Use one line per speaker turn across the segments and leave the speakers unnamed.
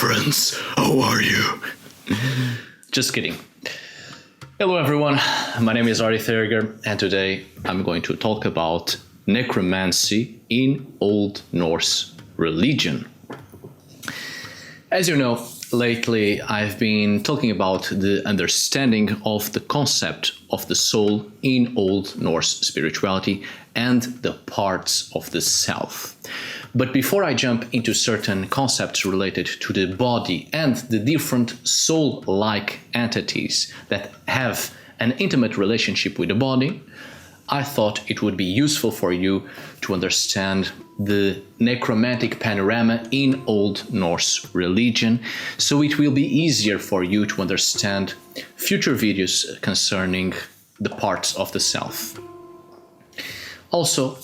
friends. How are you?
Just kidding. Hello everyone, my name is Draugr, and today I'm going to talk about necromancy in Old Norse religion. As you know, lately I've been talking about the understanding of the concept of the soul in Old Norse spirituality and the parts of the self. But before I jump into certain concepts related to the body and the different soul-like entities that have an intimate relationship with the body, I thought it would be useful for you to understand the necromantic panorama in Old Norse religion, so it will be easier for you to understand future videos concerning the parts of the self. Also,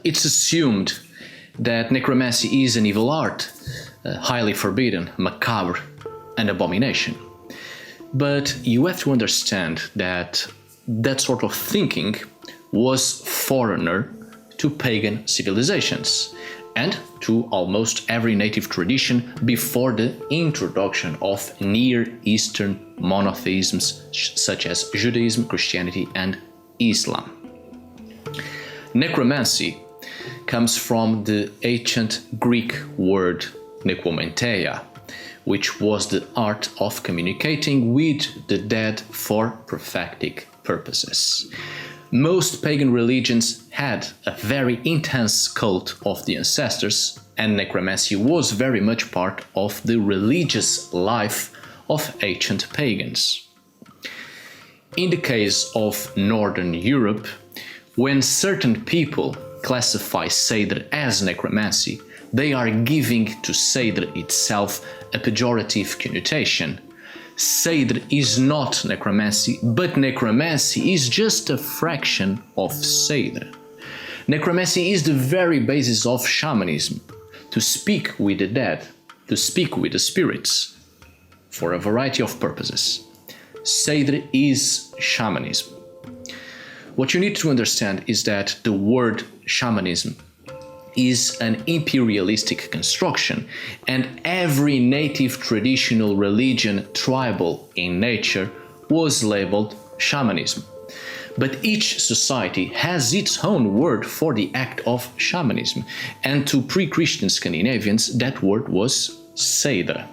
it's assumed that necromancy is an evil art, highly forbidden, macabre, and abomination. But you have to understand that that sort of thinking was foreigner to pagan civilizations and to almost every native tradition before the introduction of Near Eastern monotheisms such as Judaism, Christianity, and Islam. Necromancy comes from the ancient Greek word necromanteia, which was the art of communicating with the dead for prophetic purposes. Most pagan religions had a very intense cult of the ancestors, and necromancy was very much part of the religious life of ancient pagans. In the case of Northern Europe, when certain people classify Sigrdr as necromancy, they are giving to Sigrdr itself a pejorative connotation. Sigrdr is not necromancy, but necromancy is just a fraction of Sigrdr. Necromancy is the very basis of shamanism, to speak with the dead, to speak with the spirits, for a variety of purposes. Sigrdr is shamanism. What you need to understand is that the word shamanism is an imperialistic construction, and every native traditional religion, tribal in nature, was labeled shamanism. But each society has its own word for the act of shamanism, and to pre-Christian Scandinavians that word was Sigrdr.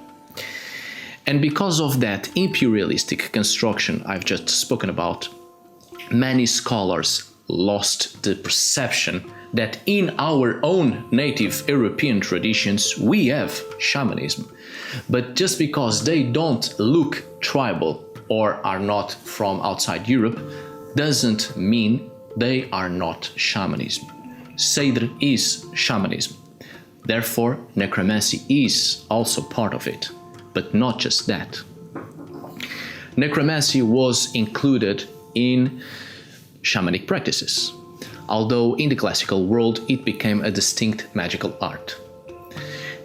And because of that imperialistic construction I've just spoken about, many scholars lost the perception that in our own native European traditions we have shamanism. But just because they don't look tribal or are not from outside Europe doesn't mean they are not shamanism. Sigrdr is shamanism. Therefore, necromancy is also part of it, but not just that. Necromancy was included in shamanic practices, although in the classical world it became a distinct magical art.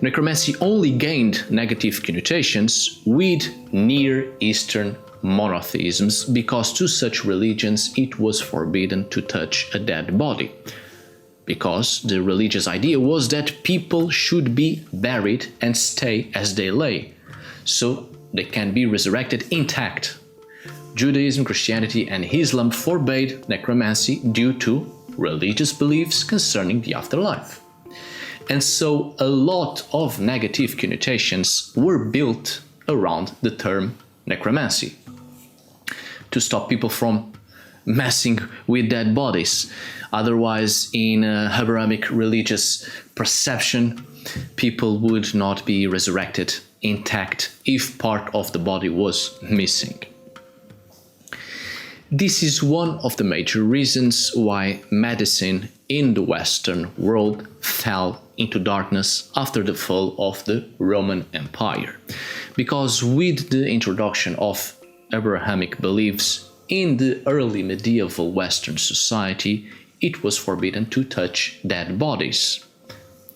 Necromancy only gained negative connotations with Near Eastern monotheisms because to such religions it was forbidden to touch a dead body, because the religious idea was that people should be buried and stay as they lay, so they can be resurrected intact. Judaism, Christianity, and Islam forbade necromancy due to religious beliefs concerning the afterlife. And so a lot of negative connotations were built around the term necromancy to stop people from messing with dead bodies. Otherwise, in a Abrahamic religious perception, people would not be resurrected intact if part of the body was missing. This is one of the major reasons why medicine in the Western world fell into darkness after the fall of the Roman Empire, because with the introduction of Abrahamic beliefs in the early medieval Western society, it was forbidden to touch dead bodies.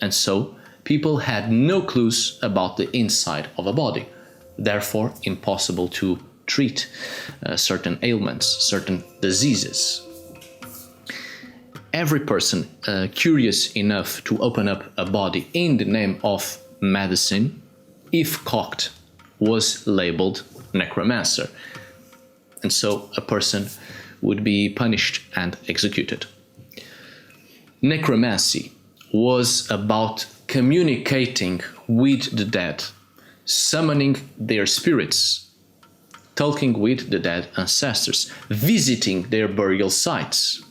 And so people had no clues about the inside of a body, therefore impossible to treat certain ailments, certain diseases. Every person curious enough to open up a body in the name of medicine if caught, was labeled necromancer, and so a person would be punished and executed. Necromancy was about communicating with the dead, summoning their spirits, talking with the dead ancestors, visiting their burial sites,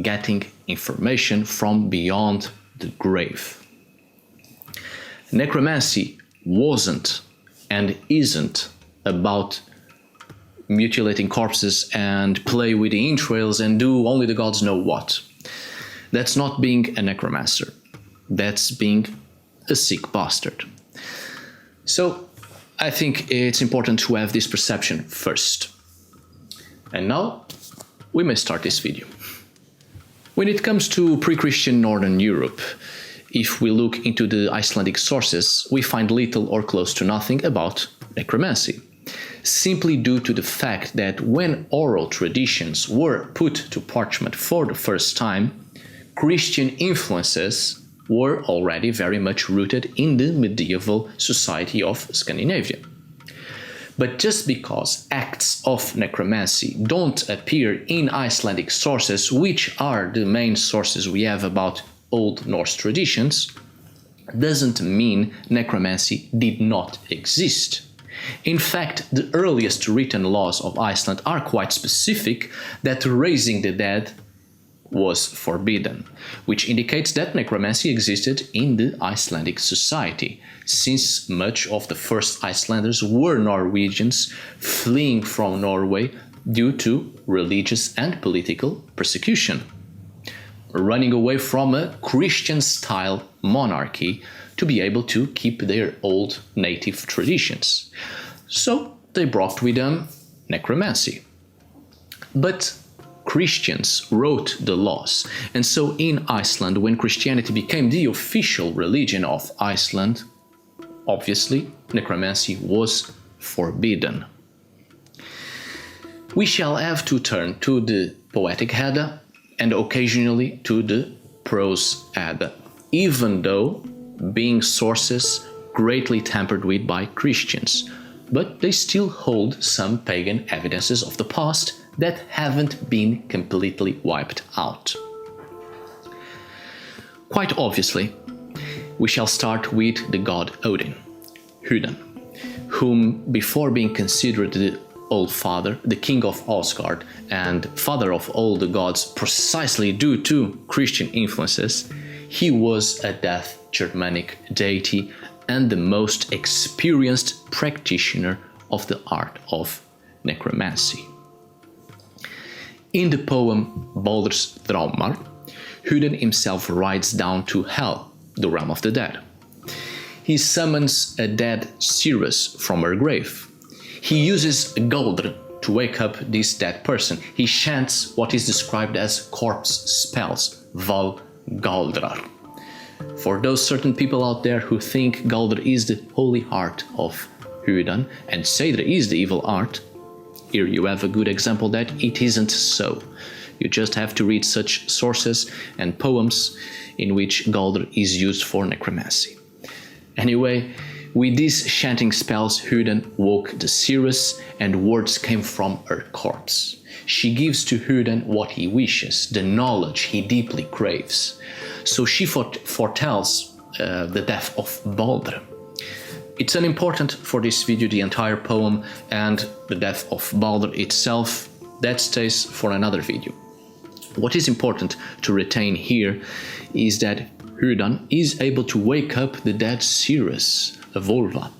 getting information from beyond the grave. Necromancy wasn't and isn't about mutilating corpses and play with the entrails and do only the gods know what. That's not being a necromancer. That's being a sick bastard. So I think it's important to have this perception first. And now we may start this video. When it comes to pre-Christian Northern Europe, if we look into the Icelandic sources, we find little or close to nothing about necromancy, simply due to the fact that when oral traditions were put to parchment for the first time, Christian influences were already very much rooted in the medieval society of Scandinavia. But just because acts of necromancy don't appear in Icelandic sources, which are the main sources we have about Old Norse traditions, doesn't mean necromancy did not exist. In fact, the earliest written laws of Iceland are quite specific that raising the dead was forbidden, which indicates that necromancy existed in the Icelandic society, since much of the first Icelanders were Norwegians fleeing from Norway due to religious and political persecution, running away from a Christian-style monarchy to be able to keep their old native traditions. So they brought with them necromancy. But Christians wrote the laws, and so in Iceland, when Christianity became the official religion of Iceland, obviously necromancy was forbidden. We shall have to turn to the Poetic Edda and occasionally to the Prose Edda, even though being sources greatly tampered with by Christians, but they still hold some pagan evidences of the past that haven't been completely wiped out. Quite obviously, we shall start with the god Odin, Huden, whom, before being considered the All-Father, the king of Asgard, and father of all the gods precisely due to Christian influences, he was a Death Germanic deity and the most experienced practitioner of the art of necromancy. In the poem Baldr's Draumar, Huden himself rides down to Hel, the realm of the dead. He summons a dead Cirrus from her grave. He uses Galdr to wake up this dead person. He chants what is described as corpse spells, Val Galdrar. For those certain people out there who think Galdr is the holy heart of Huden and Seidr is the evil art, here you have a good example that it isn't so. You just have to read such sources and poems in which Galdr is used for necromancy. Anyway, with these chanting spells, Huden woke the Cirrus and words came from her corpse. She gives to Huden what he wishes, the knowledge he deeply craves. So she foretells the death of Baldr. It's unimportant for this video, the entire poem and the death of Baldr itself. That stays for another video. What is important to retain here is that Huden is able to wake up the dead Cirrus, a Volva,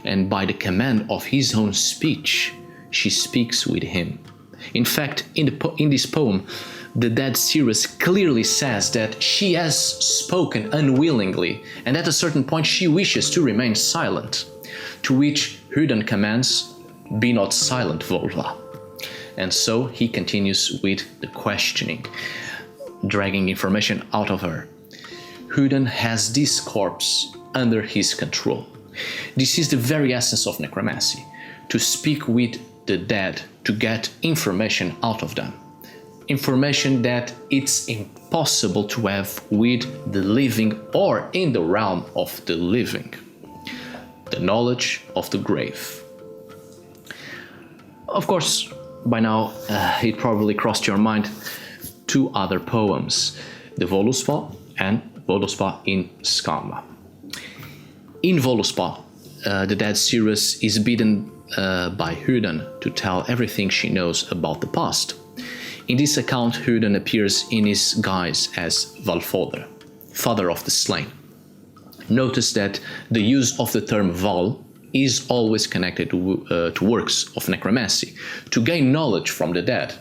and by the command of his own speech, she speaks with him. In fact, in this poem, the dead Cirrus clearly says that she has spoken unwillingly, and at a certain point she wishes to remain silent, to which Huden commands, "Be not silent, Volva." And so he continues with the questioning, dragging information out of her. Huden has this corpse under his control. This is the very essence of necromancy, to speak with the dead, to get information out of them. Information that it's impossible to have with the living or in the realm of the living. the knowledge of the grave. Of course, by now it probably crossed your mind two other poems, the Völuspai and Völuspai in Skamma. In Völuspai, the dead Sirius is bidden by Odinn to tell everything she knows about the past. In this account, Odinn appears in his guise as Valfodr, father of the slain. Notice that the use of the term Val is always connected to works of necromancy, to gain knowledge from the dead,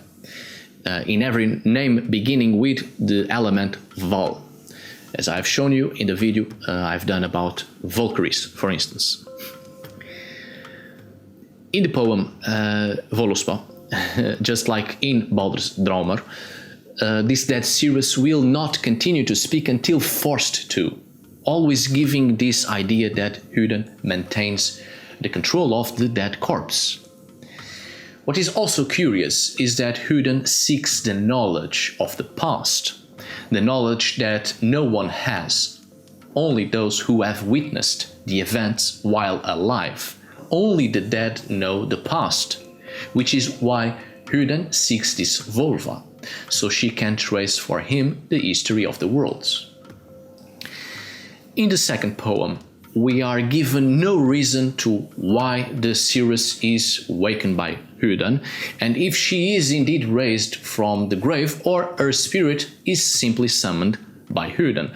in every name beginning with the element Val, as I've shown you in the video I've done about Valkyries, for instance. In the poem Völuspai, just like in Baldur's Draugr, this dead Sirius will not continue to speak until forced to, always giving this idea that Odinn maintains the control of the dead corpse. What is also curious is that Odinn seeks the knowledge of the past, the knowledge that no one has, only those who have witnessed the events while alive. Only the dead know the past, which is why Odinn seeks this Volva, so she can trace for him the history of the worlds. In the second poem, we are given no reason to why the Sirius is wakened by Odinn, and if she is indeed raised from the grave or her spirit is simply summoned by Odinn.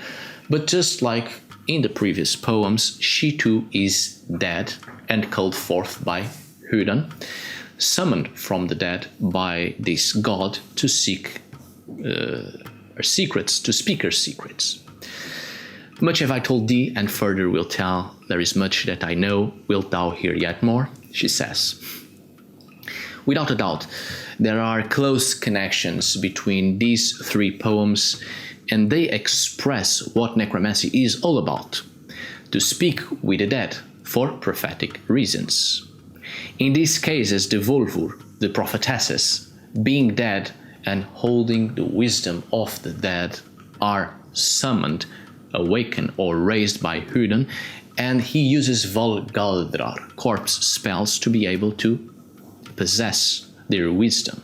But just like in the previous poems, she too is dead and called forth by Odinn, summoned from the dead by this god to seek her secrets, to speak her secrets. Much have I told thee, and further will tell. There is much that I know. Wilt thou hear yet more? She says. Without a doubt, there are close connections between these three poems, and they express what necromancy is all about: to speak with the dead for prophetic reasons. In these cases, the Volvur, the prophetesses, being dead and holding the wisdom of the dead, are summoned, awakened or raised by Odinn, and he uses Valgaldrar, corpse spells, to be able to possess their wisdom.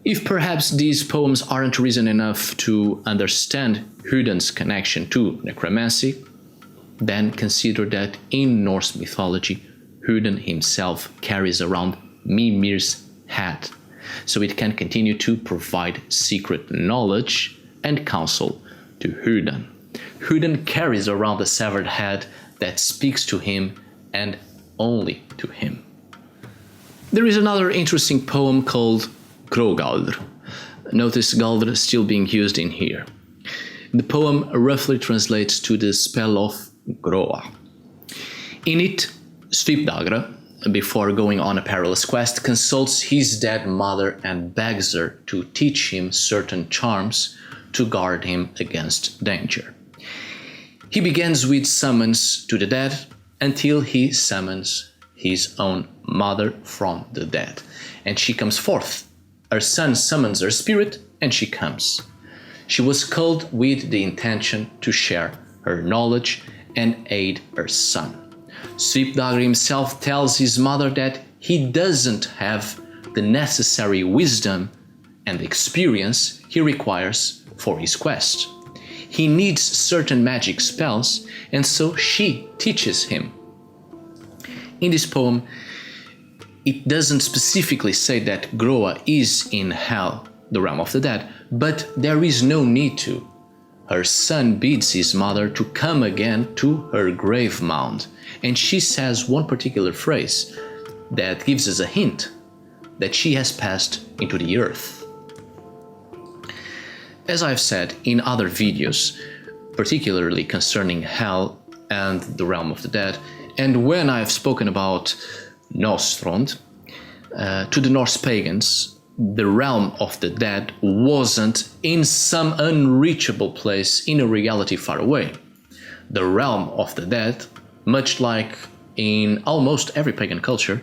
If perhaps these poems aren't reason enough to understand Odinn's connection to necromancy, then consider that in Norse mythology, Odinn himself carries around Mimir's head, so it can continue to provide secret knowledge and counsel to Odinn. Odinn carries around a severed head that speaks to him and only to him. There is another interesting poem called Grogaldr. Notice Galdr still being used in here. The poem roughly translates to the spell of Groa. In it, Svipdagra, before going on a perilous quest, consults his dead mother and begs her to teach him certain charms to guard him against danger. He begins with summons to the dead until he summons his own mother from the dead, and she comes forth. Her son summons her spirit, and she comes. She was called with the intention to share her knowledge and aid her son. Svipdagra himself tells his mother that he doesn't have the necessary wisdom and experience he requires for his quest. He needs certain magic spells, and so she teaches him. In this poem, it doesn't specifically say that Groa is in hell, the realm of the dead, but there is no need to. Her son bids his mother to come again to her grave mound, and she says one particular phrase that gives us a hint that she has passed into the earth. As I've said in other videos, particularly concerning hell and the realm of the dead, and when I've spoken about Nostrond, to the Norse pagans, the realm of the dead wasn't in some unreachable place in a reality far away. The realm of the dead, much like in almost every pagan culture,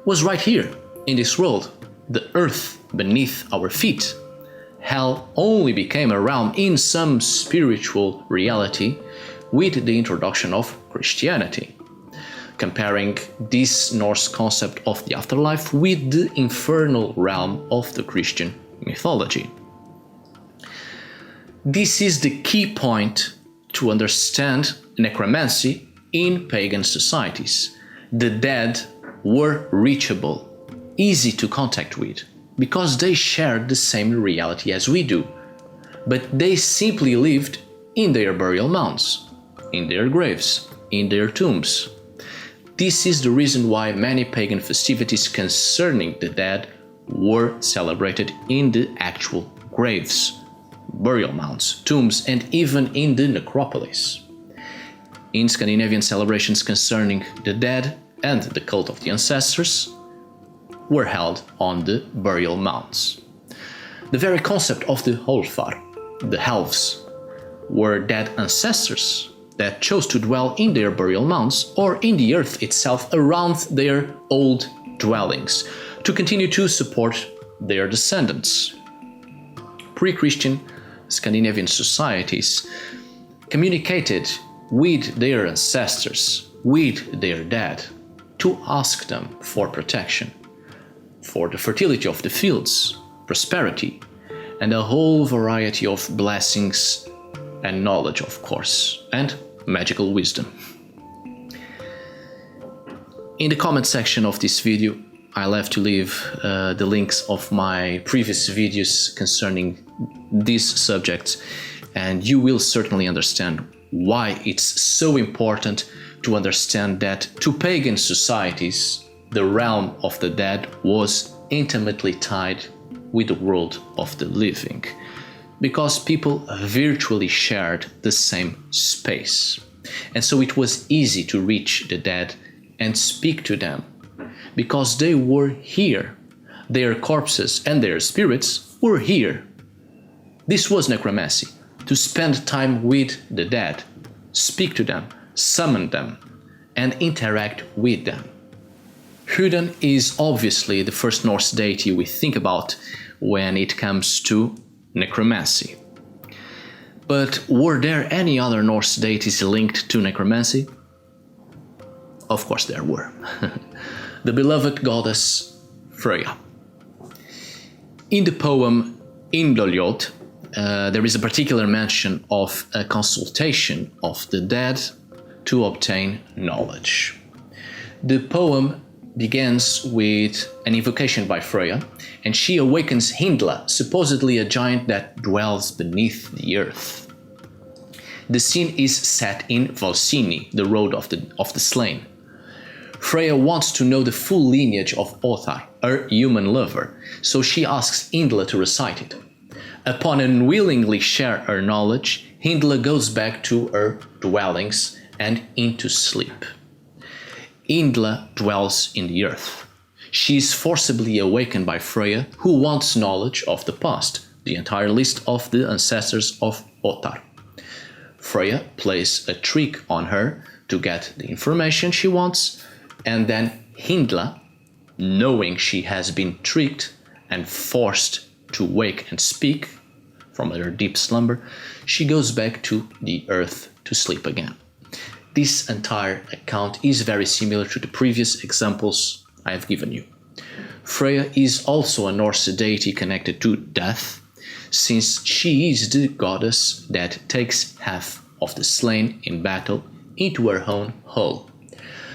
was right here, in this world, the earth beneath our feet. Hell only became a realm in some spiritual reality with the introduction of Christianity, comparing this Norse concept of the afterlife with the infernal realm of the Christian mythology. This is the key point to understand necromancy in pagan societies. The dead were reachable, easy to contact with, because they shared the same reality as we do, but they simply lived in their burial mounds, in their graves, in their tombs. This is the reason why many pagan festivities concerning the dead were celebrated in the actual graves, burial mounds, tombs, and even in the necropolis. In Scandinavian celebrations concerning the dead and the cult of the ancestors were held on the burial mounds. The very concept of the Holfar, the elves, were dead ancestors that chose to dwell in their burial mounds or in the earth itself around their old dwellings to continue to support their descendants. Pre-Christian Scandinavian societies communicated with their ancestors, with their dead, to ask them for protection, for the fertility of the fields, prosperity, and a whole variety of blessings and knowledge, of course, and magical wisdom. In the comment section of this video, I'll have to leave the links of my previous videos concerning these subjects, and you will certainly understand why it's so important to understand that to pagan societies, the realm of the dead was intimately tied with the world of the living, because people virtually shared the same space. And so it was easy to reach the dead and speak to them, because they were here. Their corpses and their spirits were here. This was necromancy, to spend time with the dead, speak to them, summon them, and interact with them. Odinn is obviously the first Norse deity we think about when it comes to necromancy. But were there any other Norse deities linked to necromancy? Of course there were. The beloved goddess Freyja. In the poem Indoljót, there is a particular mention of a consultation of the dead to obtain knowledge. The poem begins with an invocation by Freyja, and she awakens Hyndla, supposedly a giant that dwells beneath the earth. The scene is set in Völuspai, the road of the slain. Freyja wants to know the full lineage of Ottar, her human lover, so she asks Hyndla to recite it. Upon unwillingly share her knowledge, Hyndla goes back to her dwellings and into sleep. Hyndla dwells in the earth. She is forcibly awakened by Freyja, who wants knowledge of the past, the entire list of the ancestors of Ottar. Freyja plays a trick on her to get the information she wants, and then Hyndla, knowing she has been tricked and forced to wake and speak from her deep slumber, she goes back to the earth to sleep again. This entire account is very similar to the previous examples I have given you. Freyja is also a Norse deity connected to death, since she is the goddess that takes half of the slain in battle into her own whole.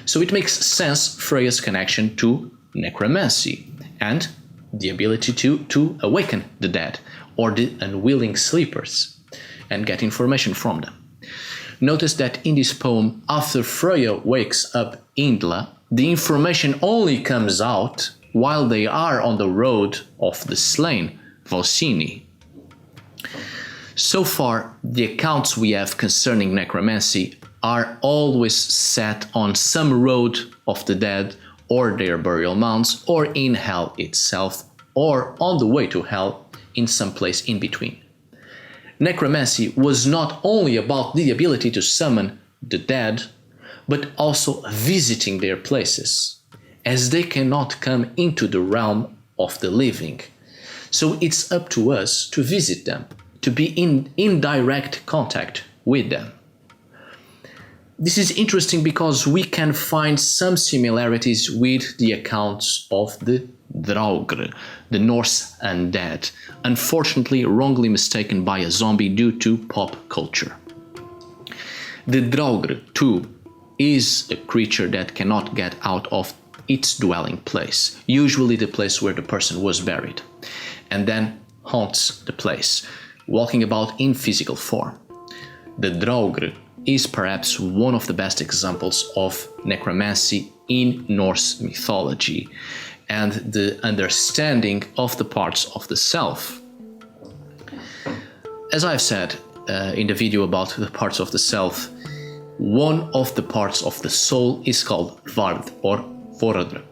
So it makes sense Freyja's connection to necromancy and the ability to awaken the dead or the unwilling sleepers and get information from them. Notice that in this poem, after Freyja wakes up Hyndla, the information only comes out while they are on the road of the slain, Völuspai. So far, the accounts we have concerning necromancy are always set on some road of the dead or their burial mounds or in hell itself or on the way to hell in some place in between. Necromancy was not only about the ability to summon the dead, but also visiting their places, as they cannot come into the realm of the living. So it's up to us to visit them, to be in direct contact with them. This is interesting because we can find some similarities with the accounts of the Draugr, the Norse undead, unfortunately wrongly mistaken by a zombie due to pop culture. The Draugr, too, is a creature that cannot get out of its dwelling place, usually the place where the person was buried, and then haunts the place, walking about in physical form. The Draugr is perhaps one of the best examples of necromancy in Norse mythology and the understanding of the parts of the self. As I've said in the video about the parts of the self, one of the parts of the soul is called Vard or Voradr,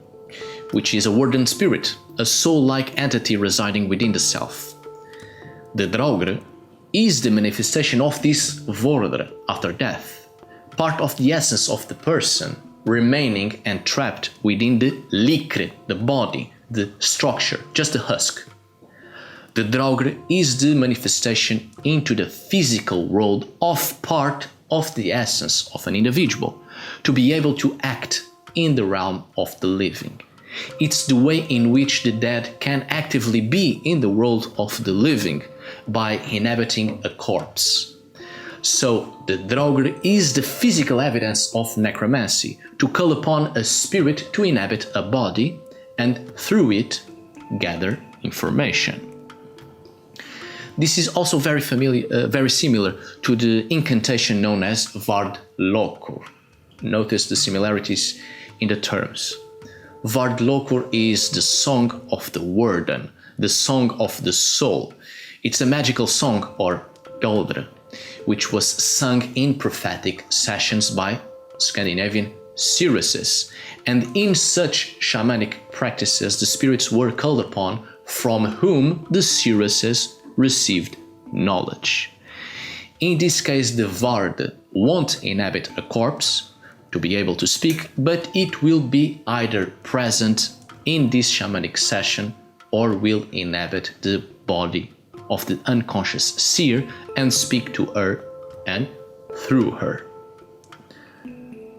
which is a warden spirit, a soul-like entity residing within the self. The Draugr is the manifestation of this Voradr after death, part of the essence of the person remaining entrapped within the likre, the body, the structure, just the husk. The Draugr is the manifestation into the physical world of part of the essence of an individual, to be able to act in the realm of the living. It's the way in which the dead can actively be in the world of the living by inhabiting a corpse. So the Draugr is the physical evidence of necromancy, to call upon a spirit to inhabit a body and through it gather information. This is also very similar to the incantation known as Vard Lokur. Notice the similarities in the terms. Vard Lokur is the song of the warden, the song of the soul. It's a magical song, or Galdr, which was sung in prophetic sessions by Scandinavian seeresses. And in such shamanic practices, the spirits were called upon, from whom the seeresses received knowledge. In this case, the Vard won't inhabit a corpse to be able to speak, but it will be either present in this shamanic session or will inhabit the body of the unconscious seer and speak to her and through her.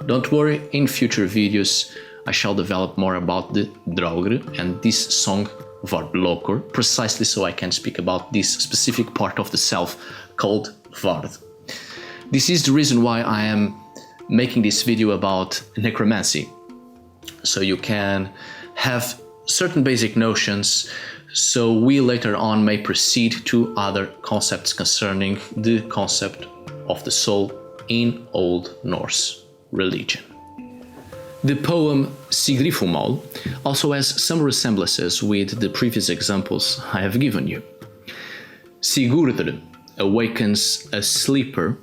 Don't worry, in future videos I shall develop more about the Draugr and this song Vard Lokur, precisely so I can speak about this specific part of the self called Vard. This is the reason why I am making this video about necromancy, so you can have certain basic notions, so we later on may proceed to other concepts concerning the concept of the soul in Old Norse religion. The poem Sigrdrifumál also has some resemblances with the previous examples I have given you. Sigurdr awakens a sleeper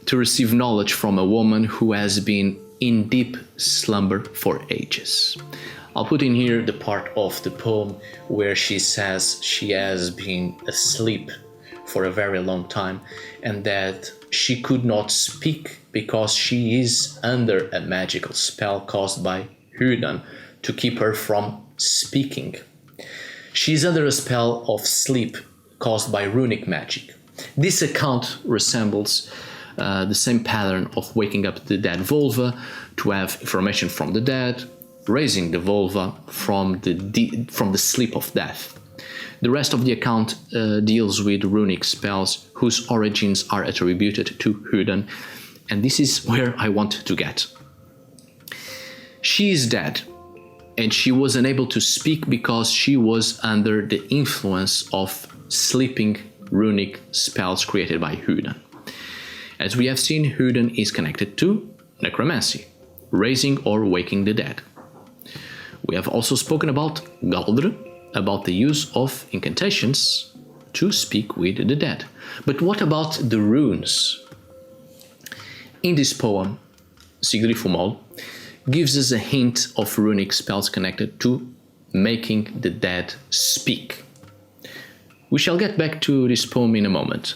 to receive knowledge from a woman who has been in deep slumber for ages. I'll put in here the part of the poem where she says she has been asleep for a very long time and that she could not speak because she is under a magical spell caused by Odinn to keep her from speaking. She is under a spell of sleep caused by runic magic. This account resembles the same pattern of waking up the dead vulva to have information from the dead, raising the vulva from the sleep of death. The rest of the account deals with runic spells whose origins are attributed to Odinn, and this is where I want to get. She is dead, and she was unable to speak because she was under the influence of sleeping runic spells created by Odinn. As we have seen, Odinn is connected to necromancy, raising or waking the dead. We have also spoken about Galdr, about the use of incantations to speak with the dead. But what about the runes? In this poem, Sigrdrifumál gives us a hint of runic spells connected to making the dead speak. We shall get back to this poem in a moment.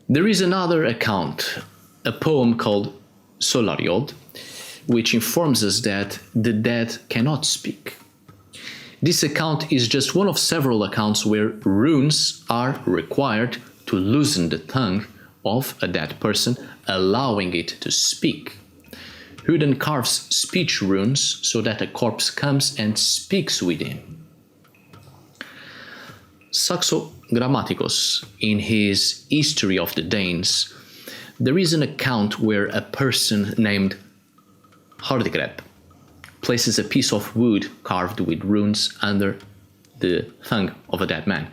There is another account, a poem called Solariod, which informs us that the dead cannot speak. This account is just one of several accounts where runes are required to loosen the tongue of a dead person, allowing it to speak. Odinn carves speech runes so that a corpse comes and speaks with him. Saxo Grammaticus, in his History of the Danes, there is an account where a person named Hardgrep places a piece of wood carved with runes under the tongue of a dead man.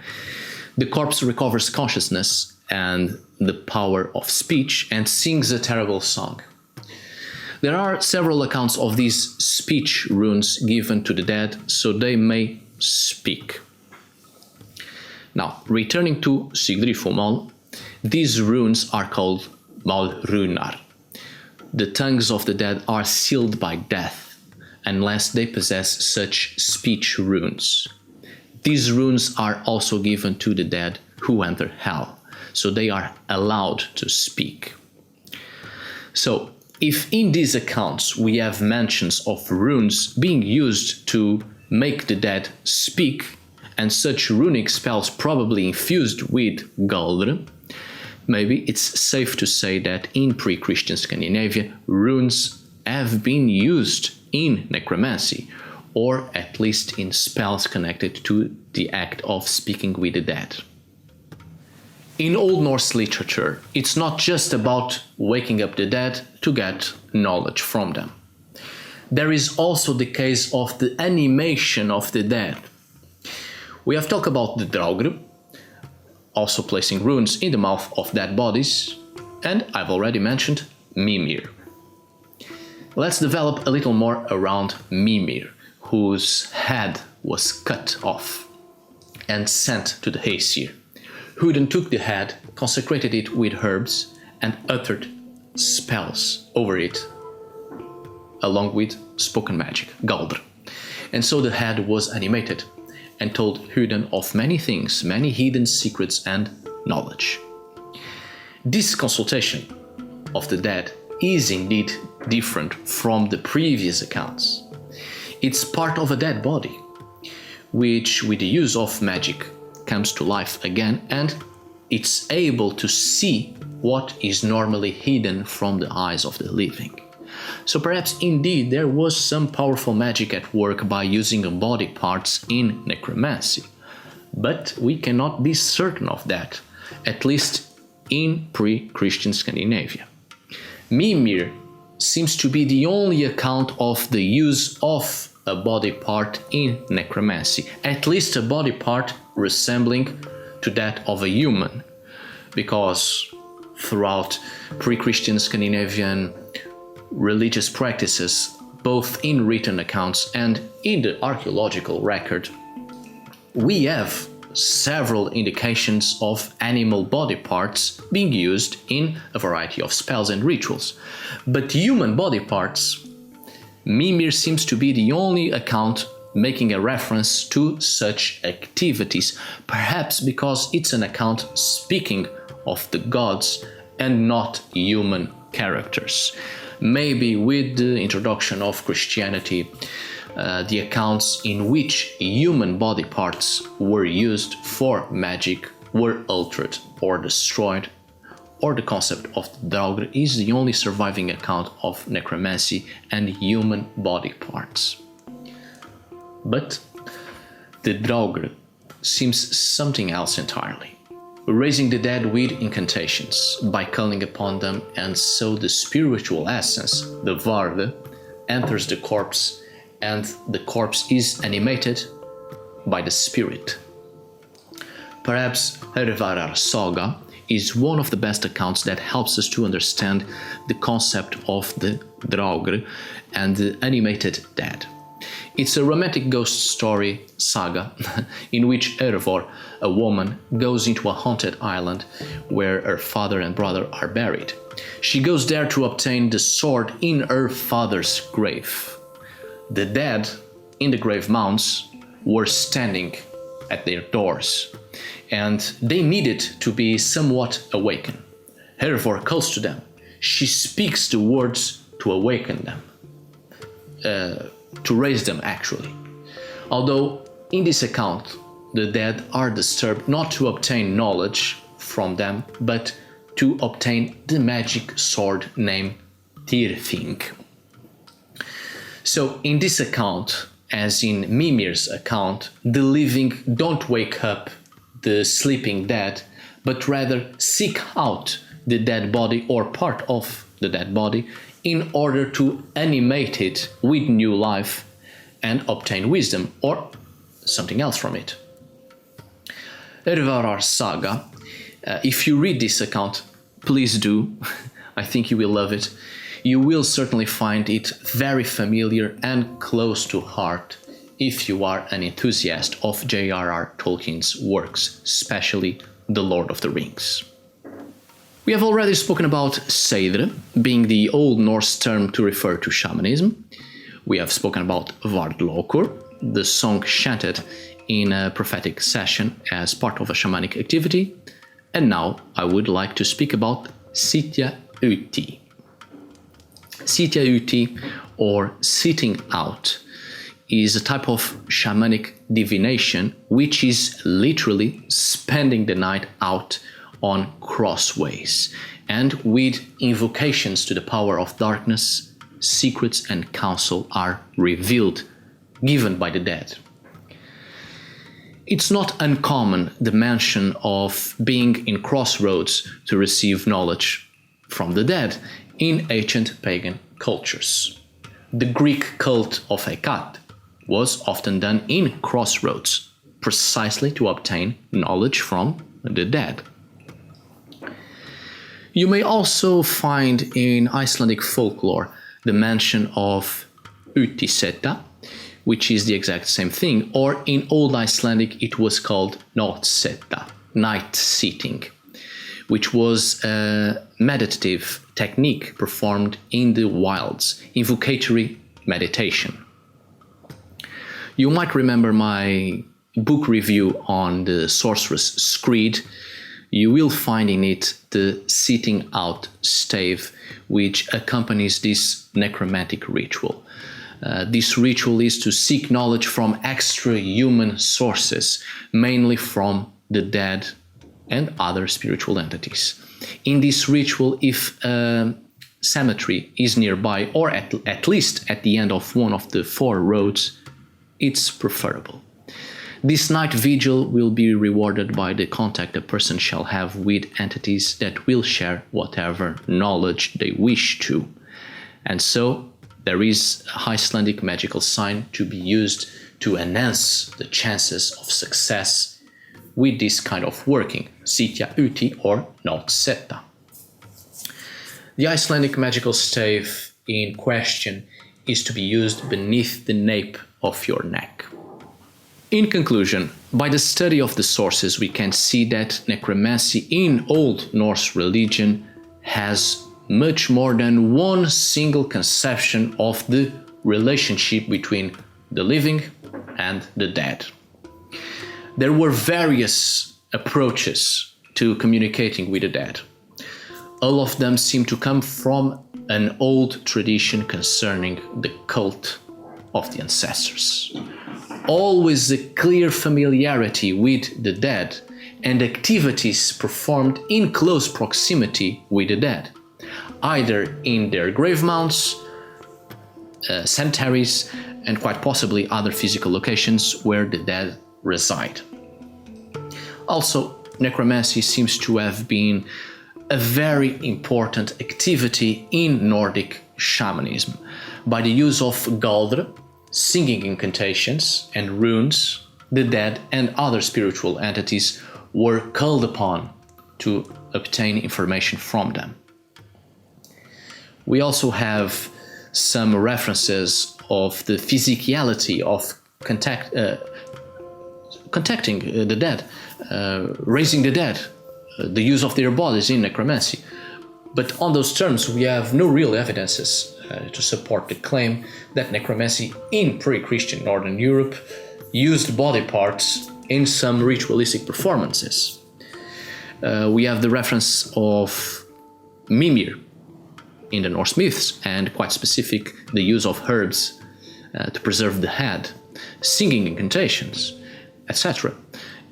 The corpse recovers consciousness and the power of speech and sings a terrible song. There are several accounts of these speech runes given to the dead so they may speak. Now, returning to Sigrdrifumál, these runes are called Málrunar. The tongues of the dead are sealed by death unless they possess such speech runes. These runes are also given to the dead who enter hell, so they are allowed to speak. So, if in these accounts we have mentions of runes being used to make the dead speak, and such runic spells probably infused with Galdr, maybe it's safe to say that in pre-Christian Scandinavia, runes have been used in necromancy, or at least in spells connected to the act of speaking with the dead. In Old Norse literature, it's not just about waking up the dead to get knowledge from them. There is also the case of the animation of the dead. We have talked about the Draugr, also placing runes in the mouth of dead bodies, and I've already mentioned Mimir. Let's develop a little more around Mimir, whose head was cut off and sent to the Aesir. Odinn took the head, consecrated it with herbs, and uttered spells over it, along with spoken magic, Galdr. And so the head was animated and told Odinn of many things, many hidden secrets and knowledge. This consultation of the dead is indeed different from the previous accounts. It's part of a dead body, which with the use of magic comes to life again, and it's able to see what is normally hidden from the eyes of the living. So perhaps indeed there was some powerful magic at work by using body parts in necromancy, but we cannot be certain of that, at least in pre-Christian Scandinavia. Mimir seems to be the only account of the use of a body part in necromancy, at least a body part resembling to that of a human, because throughout pre-Christian Scandinavian religious practices, both in written accounts and in the archaeological record, we have several indications of animal body parts being used in a variety of spells and rituals. But human body parts, Mimir seems to be the only account making a reference to such activities, perhaps because it's an account speaking of the gods and not human characters. Maybe with the introduction of Christianity, the accounts in which human body parts were used for magic were altered or destroyed, or the concept of Draugr is the only surviving account of necromancy and human body parts. But the Draugr seems something else entirely, raising the dead with incantations by calling upon them, and so the spiritual essence, the Vard, enters the corpse, and the corpse is animated by the spirit. Perhaps Hervarar Saga is one of the best accounts that helps us to understand the concept of the Draugr and the animated dead. It's a romantic ghost story saga in which Hervor, a woman, goes into a haunted island where her father and brother are buried. She goes there to obtain the sword in her father's grave. The dead in the grave mounds were standing at their doors, and they needed to be somewhat awakened. Hervor calls to them. She speaks the words to awaken them, to raise them actually. Although in this account the dead are disturbed not to obtain knowledge from them, but to obtain the magic sword named Tyrfing. So in this account, as in Mimir's account, the living don't wake up the sleeping dead, but rather seek out the dead body or part of the dead body in order to animate it with new life and obtain wisdom or something else from it. Hervarar Saga, if you read this account, please do, I think you will love it. You will certainly find it very familiar and close to heart if you are an enthusiast of J.R.R. Tolkien's works, especially The Lord of the Rings. We have already spoken about Seidr, being the Old Norse term to refer to shamanism. We have spoken about Vardlokur, the song chanted in a prophetic session as part of a shamanic activity. And now I would like to speak about Sitja Uti. Sitja Uti, or sitting out, is a type of shamanic divination which is literally spending the night out on crossways, and with invocations to the power of darkness, secrets and counsel are revealed, given by the dead. It's not uncommon the mention of being in crossroads to receive knowledge from the dead in ancient pagan cultures. The Greek cult of Hecate was often done in crossroads, precisely to obtain knowledge from the dead. You may also find in Icelandic folklore the mention of Utiseta, which is the exact same thing, or in Old Icelandic it was called Nótseta, night sitting, which was a meditative technique performed in the wilds, invocatory meditation. You might remember my book review on the sorceress Screed. You will find in it the sitting out stave, which accompanies this necromantic ritual. This ritual is to seek knowledge from extra-human sources, mainly from the dead and other spiritual entities. In this ritual, if a cemetery is nearby, or at least at the end of one of the 4 roads, it's preferable. This night vigil will be rewarded by the contact a person shall have with entities that will share whatever knowledge they wish to. And so there is a Icelandic magical sign to be used to enhance the chances of success with this kind of working, Sitja Uti or Nótseta. The Icelandic magical stave in question is to be used beneath the nape of your neck. In conclusion, by the study of the sources we can see that necromancy in Old Norse religion has much more than one single conception of the relationship between the living and the dead. There were various approaches to communicating with the dead. All of them seem to come from an old tradition concerning the cult of the ancestors. Always a clear familiarity with the dead and activities performed in close proximity with the dead, either in their grave mounds, cemeteries, and quite possibly other physical locations where the dead reside. Also, necromancy seems to have been a very important activity in Nordic shamanism. By the use of Galdr, singing incantations and runes, the dead and other spiritual entities were called upon to obtain information from them. We also have some references of the physicality of contacting the dead, raising the dead, the use of their bodies in necromancy. But on those terms, we have no real evidences to support the claim that necromancy in pre-Christian Northern Europe used body parts in some ritualistic performances. We have the reference of Mimir in the Norse myths, and quite specific, the use of herbs to preserve the head, singing incantations, etc.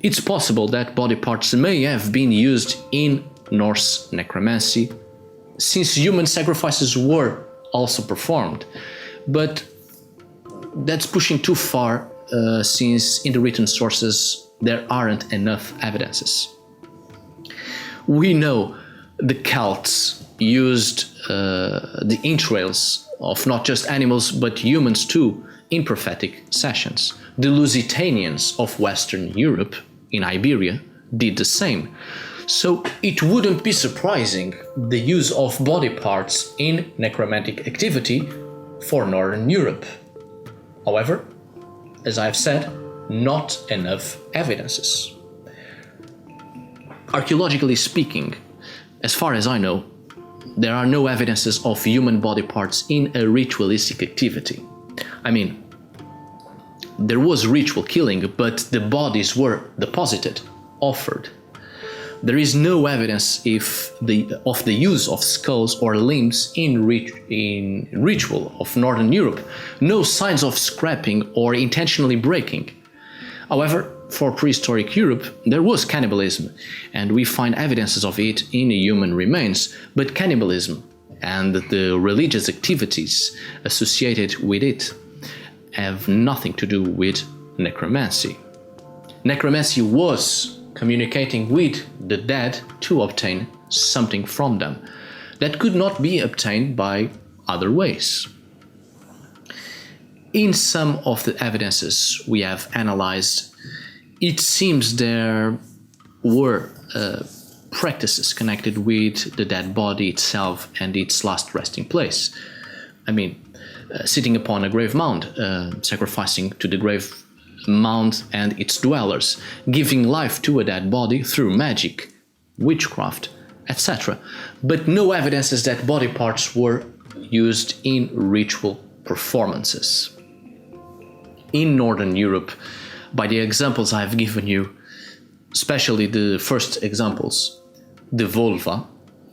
It's possible that body parts may have been used in Norse necromancy, since human sacrifices were also performed. But that's pushing too far, since in the written sources there aren't enough evidences. We know the Celts used the entrails of not just animals but humans too in prophetic sessions. The Lusitanians of Western Europe, in Iberia, did the same. So it wouldn't be surprising the use of body parts in necromantic activity for Northern Europe. However, as I've said, not enough evidences. Archaeologically speaking, as far as I know, there are no evidences of human body parts in a ritualistic activity. I mean, there was ritual killing, but the bodies were deposited, offered. There is no evidence of the use of skulls or limbs in ritual of Northern Europe. No signs of scrapping or intentionally breaking. However, for prehistoric Europe, there was cannibalism, and we find evidences of it in human remains, but cannibalism and the religious activities associated with it have nothing to do with necromancy. Necromancy was communicating with the dead to obtain something from them that could not be obtained by other ways. In some of the evidences we have analyzed, it seems there were practices connected with the dead body itself and its last resting place. I mean, sitting upon a grave mound, sacrificing to the grave mound and its dwellers, giving life to a dead body through magic, witchcraft, etc. But no evidences that body parts were used in ritual performances. In Northern Europe, by the examples I've given you, especially the first examples, the vulva,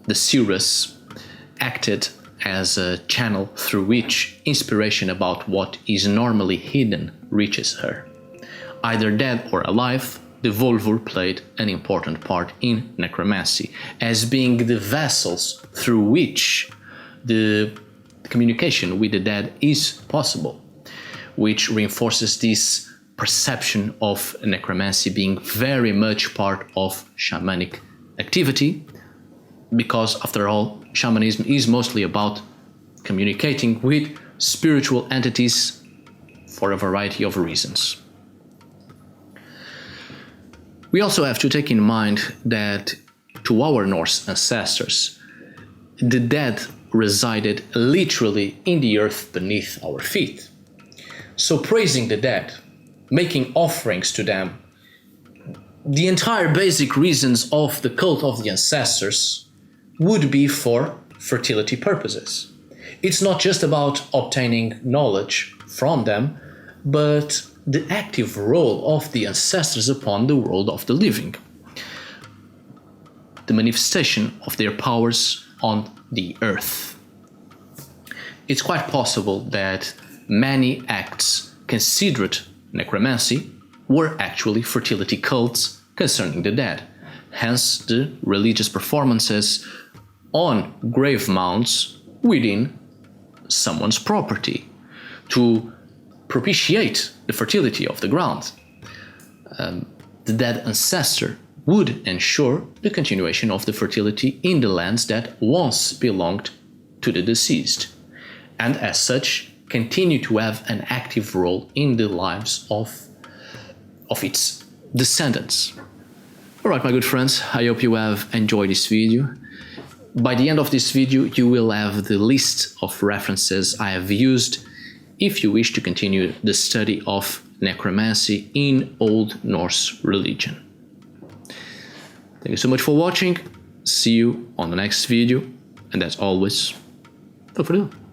the cirrus, acted as a channel through which inspiration about what is normally hidden reaches her. Either dead or alive, the vulvar played an important part in necromancy, as being the vessels through which the communication with the dead is possible, which reinforces this perception of necromancy being very much part of shamanic activity, because after all, shamanism is mostly about communicating with spiritual entities for a variety of reasons. We also have to take in mind that to our Norse ancestors, the dead resided literally in the earth beneath our feet. So praising the dead, making offerings to them, the entire basic reasons of the cult of the ancestors would be for fertility purposes. It's not just about obtaining knowledge from them, but the active role of the ancestors upon the world of the living, the manifestation of their powers on the earth. It's quite possible that many acts considered necromancy were actually fertility cults concerning the dead, hence the religious performances on grave mounds within someone's property to propitiate the fertility of the ground. The dead ancestor would ensure the continuation of the fertility in the lands that once belonged to the deceased, and as such continue to have an active role in the lives of its descendants. Alright, my good friends, I hope you have enjoyed this video. By the end of this video, you will have the list of references I have used if you wish to continue the study of necromancy in Old Norse religion. Thank you so much for watching. See you on the next video, and as always, don't forget.